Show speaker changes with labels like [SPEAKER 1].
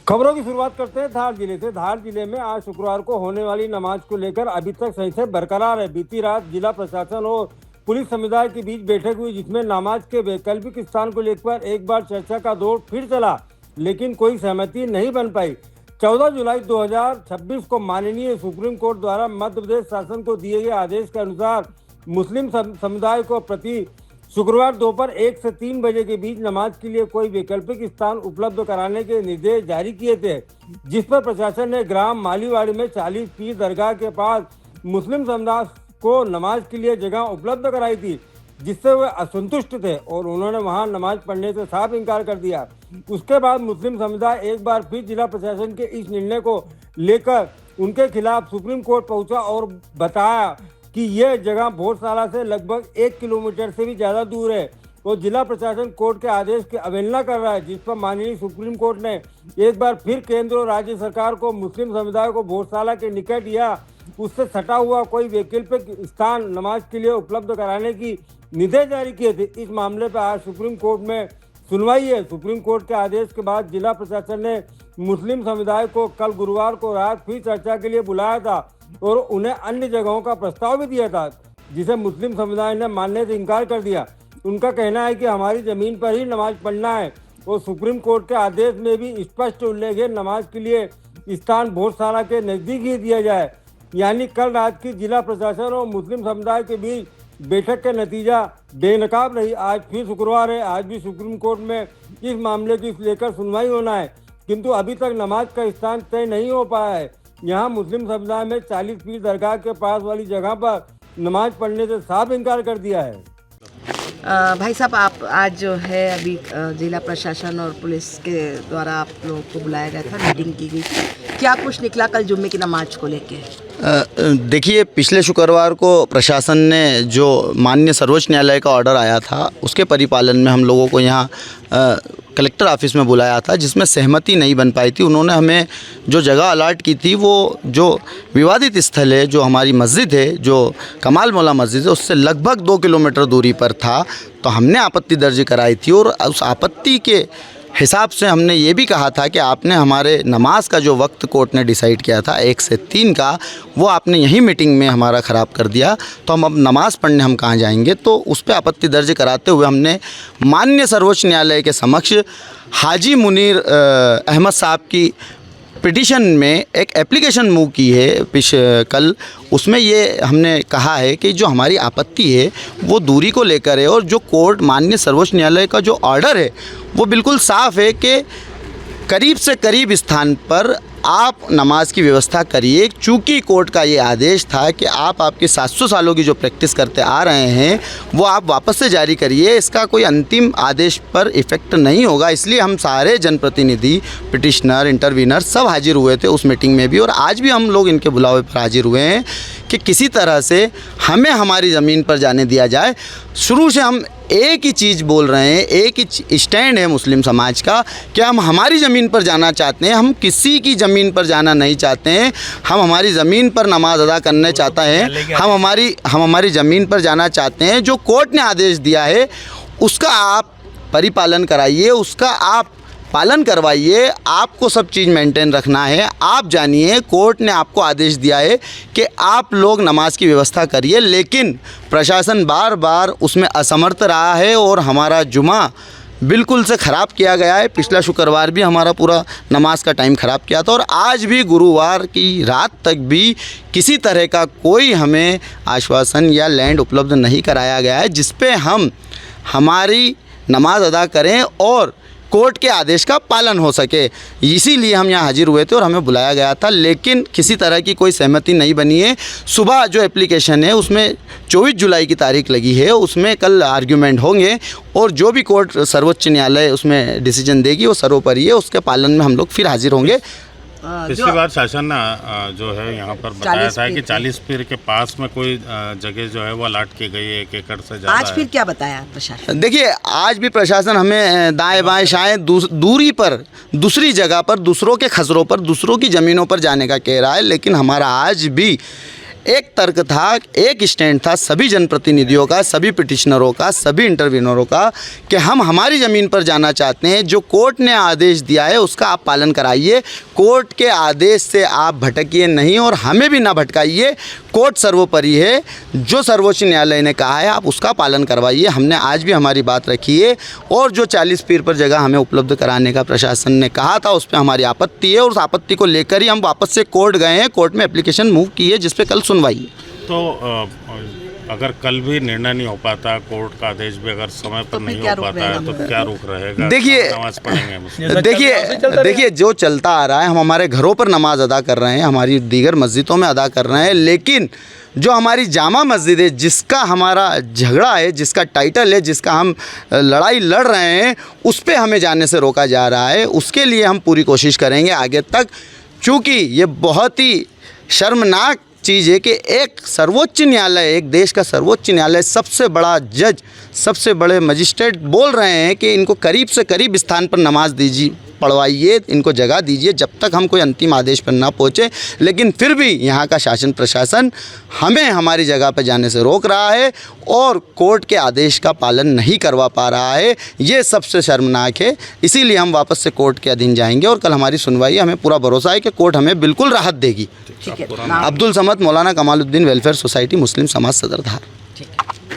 [SPEAKER 1] खबरों की शुरुआत करते हैं धार जिले से। धार जिले में आज शुक्रवार को होने वाली नमाज को लेकर अभी तक सही से बरकरार है। बीती रात जिला प्रशासन और पुलिस समुदाय के बीच बैठक हुई, जिसमें नमाज के वैकल्पिक स्थान को लेकर एक बार चर्चा का दौर फिर चला, लेकिन कोई सहमति नहीं बन पाई। 14 जुलाई 2026 को माननीय सुप्रीम कोर्ट द्वारा मध्य प्रदेश शासन को दिए गए आदेश के अनुसार मुस्लिम समुदाय को प्रति शुक्रवार दोपहर 1 से 3 बजे के बीच नमाज के लिए कोई वैकल्पिक स्थान उपलब्ध कराने के निर्देश जारी किए थे, जिस पर प्रशासन ने ग्राम मालीवाड़ी में 40 पीर दरगाह के पास मुस्लिम समुदाय को नमाज के लिए जगह उपलब्ध कराई थी, जिससे वे असंतुष्ट थे और उन्होंने वहां नमाज पढ़ने से साफ इनकार कर दिया। उसके बाद मुस्लिम समुदाय एक बार फिर जिला प्रशासन के इस निर्णय को लेकर उनके खिलाफ सुप्रीम कोर्ट पहुंचा और बताया कि यह जगह भोरशाला से लगभग 1 किलोमीटर से भी ज़्यादा दूर है और जिला प्रशासन कोर्ट के आदेश की अवहेलना कर रहा है, जिस पर माननीय सुप्रीम कोर्ट ने एक बार फिर केंद्र और राज्य सरकार को मुस्लिम समुदाय को भोरशाला के निकट या उससे सटा हुआ कोई वैकल्पिक स्थान नमाज के लिए उपलब्ध कराने की निर्देश जारी किए थे। इस मामले पर आज सुप्रीम कोर्ट में सुनवाई है। सुप्रीम कोर्ट के आदेश के बाद जिला प्रशासन ने मुस्लिम समुदाय को कल गुरुवार को रात फिर चर्चा के लिए बुलाया था और उन्हें अन्य जगहों का प्रस्ताव भी दिया था, जिसे मुस्लिम समुदाय ने मानने से इनकार कर दिया। उनका कहना है कि हमारी ज़मीन पर ही नमाज पढ़ना है और सुप्रीम कोर्ट के आदेश में भी स्पष्ट उल्लेख है नमाज के लिए स्थान भोरशाला के नज़दीक ही दिया जाए। यानी कल रात की जिला प्रशासन और मुस्लिम समुदाय के बीच बैठक का नतीजा बेनकाब रही। आज फिर शुक्रवार है, आज भी सुप्रीम कोर्ट में इस मामले की लेकर सुनवाई होना है, किंतु अभी तक नमाज का स्थान तय नहीं हो पाया है। यहाँ मुस्लिम समुदाय में 40 पीर दरगाह के पास वाली जगह पर नमाज पढ़ने से साफ इनकार कर दिया है।
[SPEAKER 2] भाई साहब, आप आज जो है अभी जिला प्रशासन और पुलिस के द्वारा आप लोगों को बुलाया गया था, मीटिंग की गई, क्या कुछ निकला कल जुम्मे की नमाज को लेके?
[SPEAKER 3] देखिए, पिछले शुक्रवार को प्रशासन ने जो माननीय सर्वोच्च न्यायालय का ऑर्डर आया था उसके परिपालन में हम लोगों को यहाँ कलेक्टर ऑफिस में बुलाया था, जिसमें सहमति नहीं बन पाई थी। उन्होंने हमें जो जगह अलाट की थी वो जो विवादित स्थल है, जो हमारी मस्जिद है, जो कमाल मौला मस्जिद है, उससे लगभग 2 किलोमीटर दूरी पर था। तो हमने आपत्ति दर्ज कराई थी और उस आपत्ति के हिसाब से हमने ये भी कहा था कि आपने हमारे नमाज का जो वक्त कोर्ट ने डिसाइड किया था 1 से 3 का, वो आपने यही मीटिंग में हमारा ख़राब कर दिया। तो हम अब नमाज़ पढ़ने हम कहाँ जाएंगे? तो उस पर आपत्ति दर्ज कराते हुए हमने माननीय सर्वोच्च न्यायालय के समक्ष हाजी मुनीर अहमद साहब की पिटीशन में एक एप्लीकेशन मूव की है कल। उसमें ये हमने कहा है कि जो हमारी आपत्ति है वो दूरी को लेकर है और जो कोर्ट माननीय सर्वोच्च न्यायालय का जो ऑर्डर है वो बिल्कुल साफ़ है कि करीब से करीब स्थान पर आप नमाज की व्यवस्था करिए। चूँकि कोर्ट का ये आदेश था कि आप आपके 700 सालों की जो प्रैक्टिस करते आ रहे हैं वो आप वापस से जारी करिए, इसका कोई अंतिम आदेश पर इफ़ेक्ट नहीं होगा। इसलिए हम सारे जनप्रतिनिधि, पिटिशनर, इंटरवीनर सब हाजिर हुए थे उस मीटिंग में भी, और आज भी हम लोग इनके बुलावे पर हाजिर हुए हैं कि किसी तरह से हमें हमारी ज़मीन पर जाने दिया जाए। शुरू से हम एक ही चीज़ बोल रहे हैं, एक ही स्टैंड है मुस्लिम समाज का कि हम हमारी ज़मीन पर जाना चाहते हैं, हम किसी की ज़मीन पर जाना नहीं चाहते हैं। हम हमारी ज़मीन पर नमाज अदा करना चाहते हैं, हम हमारी ज़मीन पर जाना चाहते हैं। जो कोर्ट ने आदेश दिया है उसका आप परिपालन कराइए, उसका आप पालन करवाइए। आपको सब चीज़ मेंटेन रखना है। आप जानिए, कोर्ट ने आपको आदेश दिया है कि आप लोग नमाज की व्यवस्था करिए, लेकिन प्रशासन बार बार उसमें असमर्थ रहा है और हमारा जुमा बिल्कुल से ख़राब किया गया है। पिछला शुक्रवार भी हमारा पूरा नमाज का टाइम ख़राब किया था और आज भी गुरुवार की रात तक भी किसी तरह का कोई हमें आश्वासन या लैंड उपलब्ध नहीं कराया गया है जिस पे हम हमारी नमाज अदा करें और कोर्ट के आदेश का पालन हो सके। इसीलिए हम यहाँ हाजिर हुए थे और हमें बुलाया गया था, लेकिन किसी तरह की कोई सहमति नहीं बनी है। सुबह जो एप्लीकेशन है उसमें 24 जुलाई की तारीख लगी है, उसमें कल आर्ग्यूमेंट होंगे और जो भी कोर्ट सर्वोच्च न्यायालय उसमें डिसीजन देगी वो सर्वोपरि है, उसके पालन में हम लोग फिर हाजिर होंगे।
[SPEAKER 4] पिछली बार शासन ने जो है यहाँ पर बताया था कि 40 पीर के पास में कोई जगह जो है वो अलाट की गई है 1 एकड़ से ज़्यादा।
[SPEAKER 2] आज फिर क्या बताया प्रशासन?
[SPEAKER 3] देखिए, आज भी प्रशासन हमें दाएं बाएं शायद दूरी पर दूसरी जगह पर दूसरों के खसरों पर दूसरों की ज़मीनों पर जाने का कह रहा है, लेकिन हमारा आज भी एक तर्क था, एक स्टैंड था सभी जनप्रतिनिधियों का, सभी पिटिशनरों का, सभी इंटरव्यूनरों का कि हम हमारी ज़मीन पर जाना चाहते हैं। जो कोर्ट ने आदेश दिया है उसका आप पालन कराइए, कोर्ट के आदेश से आप भटकिए नहीं और हमें भी ना भटकाइए। कोर्ट सर्वोपरि है, जो सर्वोच्च न्यायालय ने कहा है आप उसका पालन करवाइए। हमने आज भी हमारी बात रखी है और जो 40 पीर पर जगह हमें उपलब्ध कराने का प्रशासन ने कहा था उस पर हमारी आपत्ति है और उस आपत्ति को लेकर ही हम वापस से कोर्ट गए हैं, कोर्ट में एप्लीकेशन मूव की है जिस पे कल सुनवाई है।
[SPEAKER 4] तो अगर कल भी निर्णय नहीं हो पाता, कोर्ट का आदेश भी अगर समय पर नहीं हो पाता है तो क्या रुख रहेगा? नमाज पढ़ेंगे?
[SPEAKER 3] देखिए जो चलता आ रहा है, हम हमारे घरों पर नमाज अदा कर रहे हैं, हमारी दीगर मस्जिदों में अदा कर रहे हैं, लेकिन जो हमारी जामा मस्जिद है जिसका हमारा झगड़ा है, जिसका टाइटल है, जिसका हम लड़ाई लड़ रहे हैं, उस पे हमें जाने से रोका जा रहा है। उसके लिए हम पूरी कोशिश करेंगे आगे तक, चूँकि ये बहुत ही शर्मनाक चीज़ है कि एक सर्वोच्च न्यायालय, एक देश का सर्वोच्च न्यायालय, सबसे बड़ा जज, सबसे बड़े मजिस्ट्रेट बोल रहे हैं कि इनको करीब से करीब स्थान पर नमाज दीजिए, पढ़वाइए, इनको जगह दीजिए जब तक हम कोई अंतिम आदेश पर ना पहुँचे। लेकिन फिर भी यहाँ का शासन प्रशासन हमें हमारी जगह पर जाने से रोक रहा है और कोर्ट के आदेश का पालन नहीं करवा पा रहा है। ये सबसे शर्मनाक है। इसीलिए हम वापस से कोर्ट के अधीन जाएंगे और कल हमारी सुनवाई, हमें पूरा भरोसा है कि कोर्ट हमें बिल्कुल राहत देगी।
[SPEAKER 2] ठीक है।
[SPEAKER 3] अब्दुल समद, मौलाना कमालुद्दीन वेलफेयर सोसाइटी, मुस्लिम समाज, सदर धार।
[SPEAKER 2] ठीक है।